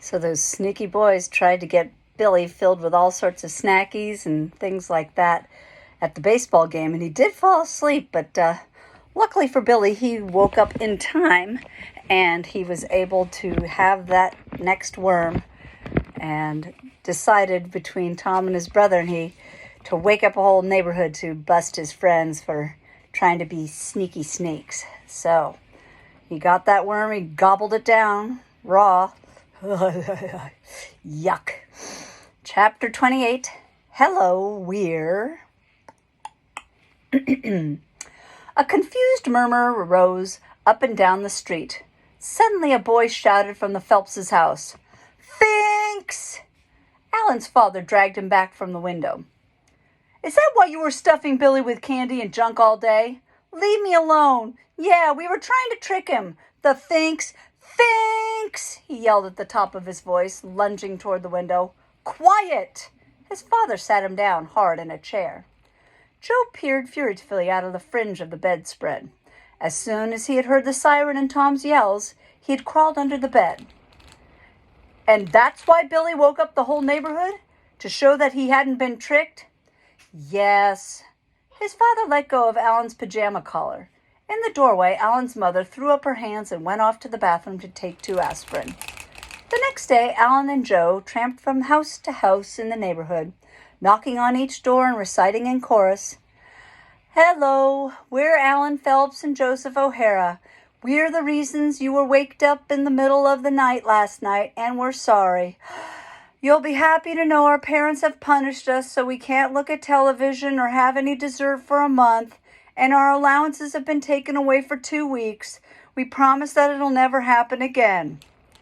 So those sneaky boys tried to get Billy filled with all sorts of snackies and things like that at the baseball game, and he did fall asleep, but luckily for Billy, he woke up in time, and he was able to have that next worm, and decided between Tom and his brother and he to wake up a whole neighborhood to bust his friends for trying to be sneaky snakes. So he got that worm, he gobbled it down raw. Yuck. Chapter 28. Hello, we're... A confused murmur arose up and down the street. Suddenly a boy shouted from the Phelpses' house, "Finks!" Alan's father dragged him back from the window. "Is that why you were stuffing Billy with candy and junk all day? Leave me alone. Yeah, we were trying to trick him. The Finks! Finks!" he yelled at the top of his voice, lunging toward the window. "Quiet!" His father sat him down hard in a chair. Joe peered furtively out of the fringe of the bedspread. As soon as he had heard the siren and Tom's yells, he had crawled under the bed. "And that's why Billy woke up the whole neighborhood? To show that he hadn't been tricked?" "Yes." His father let go of Alan's pajama collar. In the doorway, Alan's mother threw up her hands and went off to the bathroom to take 2 aspirin. The next day, Alan and Joe tramped from house to house in the neighborhood, knocking on each door and reciting in chorus, "Hello, we're Alan Phelps and Joseph O'Hara. We're the reasons you were waked up in the middle of the night last night, and we're sorry. You'll be happy to know our parents have punished us so we can't look at television or have any dessert for a month, and our allowances have been taken away for 2 weeks. We promise that it'll never happen again."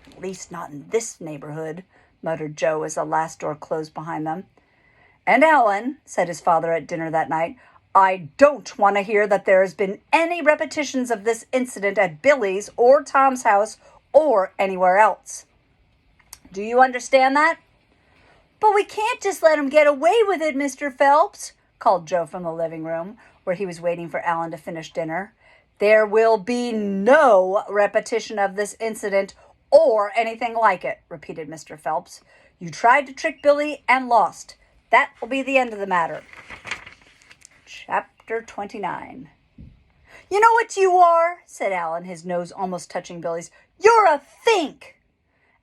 "At least not in this neighborhood," muttered Joe as the last door closed behind them. "And Alan," said his father at dinner that night, "I don't want to hear that there has been any repetitions of this incident at Billy's or Tom's house or anywhere else. Do you understand that?" "But we can't just let him get away with it, Mr. Phelps," called Joe from the living room, where he was waiting for Alan to finish dinner. "There will be no repetition of this incident or anything like it," repeated Mr. Phelps. "You tried to trick Billy and lost. That will be the end of the matter." Chapter 29. "You know what you are," said Alan, his nose almost touching Billy's. "You're a Fink."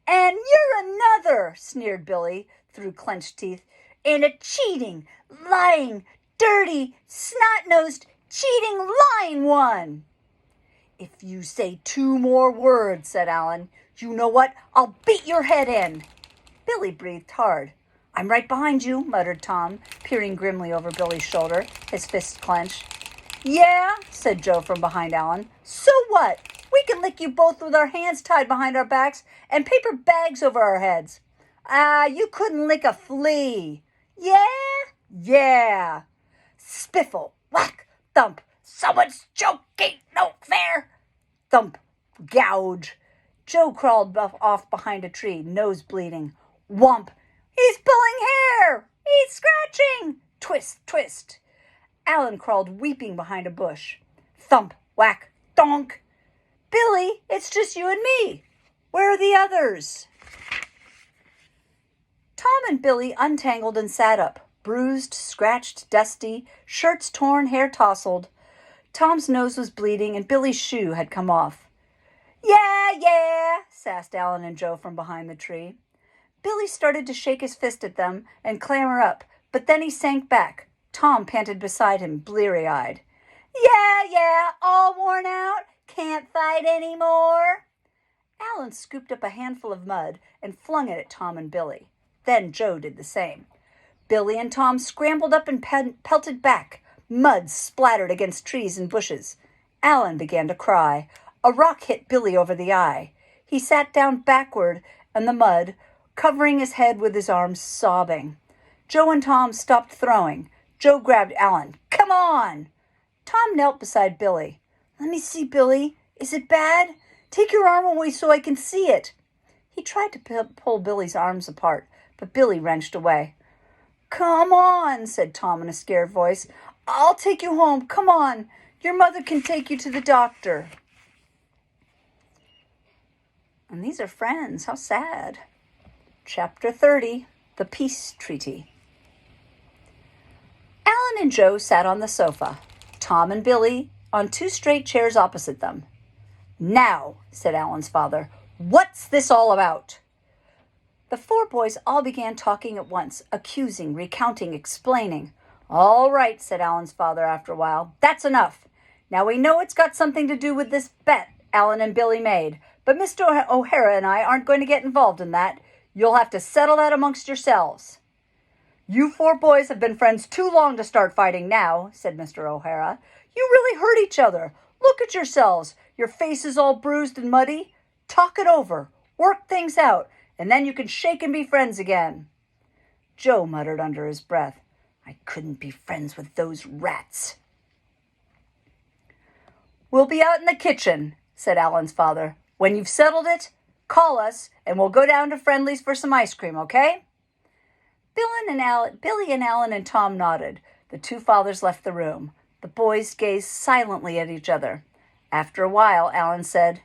"And you're another," sneered Billy through clenched teeth. "And a cheating, lying, dirty, snot-nosed, cheating, lying one." "If you say 2 more words," said Alan, "you know what? I'll beat your head in." Billy breathed hard. "I'm right behind you," muttered Tom, peering grimly over Billy's shoulder, his fists clenched. "Yeah," said Joe from behind Alan. "So what? We can lick you both with our hands tied behind our backs and paper bags over our heads." You couldn't lick a flea." "Yeah?" "Yeah." Spiffle, whack, thump. "Someone's joke ain't no fair." Thump, gouge. Joe crawled off behind a tree, nose bleeding. Whomp. "He's pulling hair! He's scratching!" Twist, twist. Alan crawled weeping behind a bush. Thump, whack, donk. "Billy, it's just you and me. Where are the others?" Tom and Billy untangled and sat up, bruised, scratched, dusty, shirts torn, hair tousled. Tom's nose was bleeding and Billy's shoe had come off. Yeah, sassed Alan and Joe from behind the tree. Billy started to shake his fist at them and clamber up, but then he sank back. Tom panted beside him, bleary-eyed. Yeah, all worn out? Can't fight anymore?" Alan scooped up a handful of mud and flung it at Tom and Billy. Then Joe did the same. Billy and Tom scrambled up and pelted back. Mud splattered against trees and bushes. Alan began to cry. A rock hit Billy over the eye. He sat down backward in the mud, covering his head with his arms, sobbing. Joe and Tom stopped throwing. Joe grabbed Alan. "Come on!" Tom knelt beside Billy. "Let me see, Billy. Is it bad? Take your arm away so I can see it." He tried to pull Billy's arms apart, but Billy wrenched away. "Come on," said Tom in a scared voice. "I'll take you home. Come on. Your mother can take you to the doctor." And these are friends. How sad. Chapter 30, The Peace Treaty. Alan and Joe sat on the sofa, Tom and Billy on two straight chairs opposite them. "Now," said Alan's father, "what's this all about?" The four boys all began talking at once, accusing, recounting, explaining. "All right," said Alan's father after a while. "That's enough. Now we know it's got something to do with this bet Alan and Billy made, but Mr. O'Hara and I aren't going to get involved in that. You'll have to settle that amongst yourselves." "You four boys have been friends too long to start fighting now," said Mr. O'Hara. "You really hurt each other. Look at yourselves. Your faces all bruised and muddy. Talk it over. Work things out, and then you can shake and be friends again." Joe muttered under his breath, "I couldn't be friends with those rats." "We'll be out in the kitchen," said Alan's father. "When you've settled it, call us, and we'll go down to Friendly's for some ice cream, okay?" Billy and Alan and Tom nodded. The two fathers left the room. The boys gazed silently at each other. After a while, Alan said,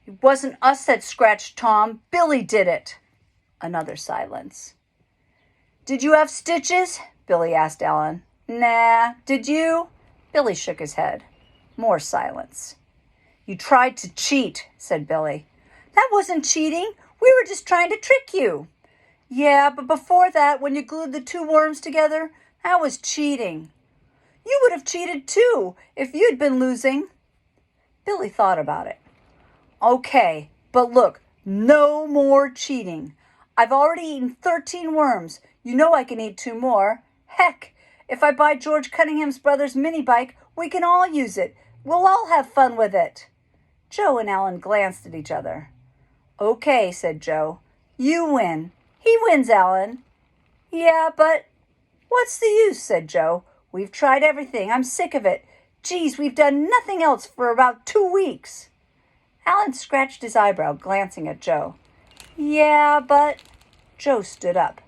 "It wasn't us that scratched Tom. Billy did it." Another silence. "Did you have stitches?" Billy asked Alan. "Nah. Did you?" Billy shook his head. More silence. "You tried to cheat," said Billy. "That wasn't cheating. We were just trying to trick you." "Yeah, but before that, when you glued the two worms together, that was cheating." "You would have cheated too if you'd been losing." Billy thought about it. "Okay, but look, no more cheating. I've already eaten 13 worms. You know I can eat 2 more. Heck, if I buy George Cunningham's brother's mini bike, we can all use it. We'll all have fun with it." Joe and Alan glanced at each other. "Okay," said Joe. "You win." "He wins, Alan." "Yeah, but..." "What's the use?" said Joe. "We've tried everything. I'm sick of it. Geez, we've done nothing else for about 2 weeks. Alan scratched his eyebrow, glancing at Joe. "Yeah, but..." Joe stood up.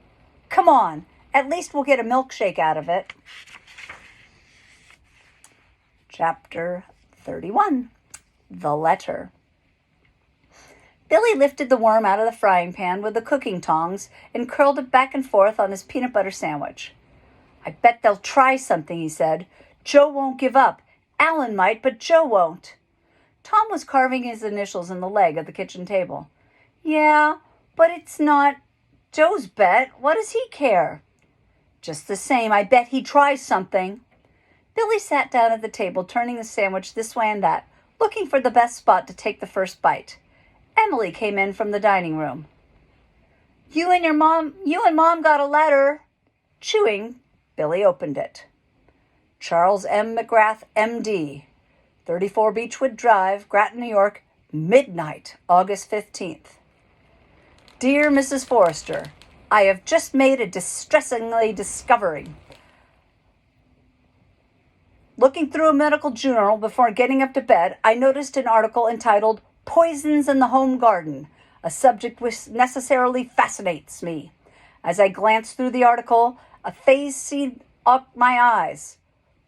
"Come on. At least we'll get a milkshake out of it." Chapter 31. The Letter. Billy lifted the worm out of the frying pan with the cooking tongs and curled it back and forth on his peanut butter sandwich. "I bet they'll try something," he said. "Joe won't give up. Alan might, but Joe won't." Tom was carving his initials in the leg of the kitchen table. "Yeah, but it's not Joe's bet. What does he care?" "Just the same, I bet he tries something." Billy sat down at the table, turning the sandwich this way and that, looking for the best spot to take the first bite. Emily came in from the dining room. You and Mom got a letter." Chewing, Billy opened it. Charles M. McGrath, M.D., 34 Beechwood Drive, Grattan, New York, midnight, August 15th. Dear Mrs. Forrester, I have just made a distressingly discovery. Looking through a medical journal before getting up to bed, I noticed an article entitled Poisons in the Home Garden, a subject which necessarily fascinates me. As I glanced through the article, a phase seed opened my eyes.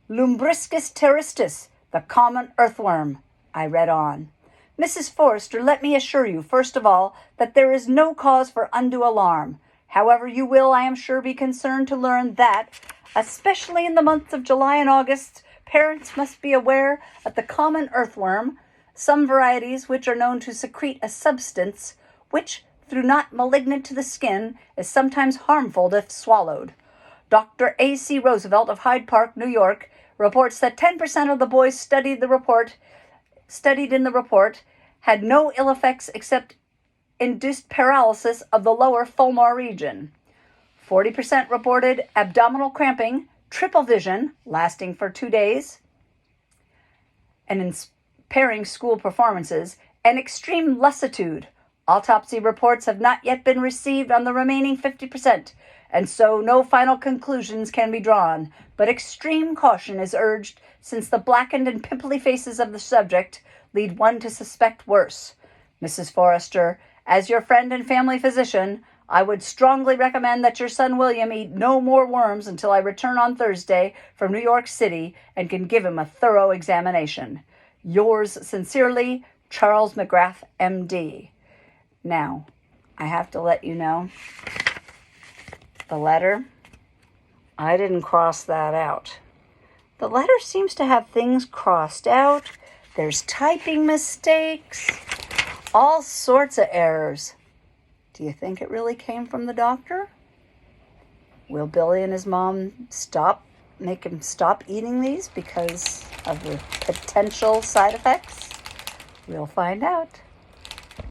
Lumbriscus terrestis, the common earthworm, I read on. Mrs. Forrester, let me assure you, first of all, that there is no cause for undue alarm. However, you will, I am sure, be concerned to learn that, especially in the months of July and August, parents must be aware that the common earthworm, some varieties which are known to secrete a substance which, though not malignant to the skin, is sometimes harmful if swallowed. Dr. A.C. Roosevelt of Hyde Park, New York, reports that 10% of the boys studied in the report had no ill effects except induced paralysis of the lower fulmar region. 40% reported abdominal cramping, triple vision, lasting for 2 days, and impairing school performances, and extreme lassitude. Autopsy reports have not yet been received on the remaining 50%, and so no final conclusions can be drawn, but extreme caution is urged since the blackened and pimply faces of the subject lead one to suspect worse. Mrs. Forrester, as your friend and family physician, I would strongly recommend that your son William eat no more worms until I return on Thursday from New York City and can give him a thorough examination. Yours sincerely, Charles McGrath, M.D. Now, I have to let you know, the letter, I didn't cross that out. The letter seems to have things crossed out. There's typing mistakes, all sorts of errors. Do you think it really came from the doctor? Will Billy and his mom make him stop eating these because of the potential side effects? We'll find out.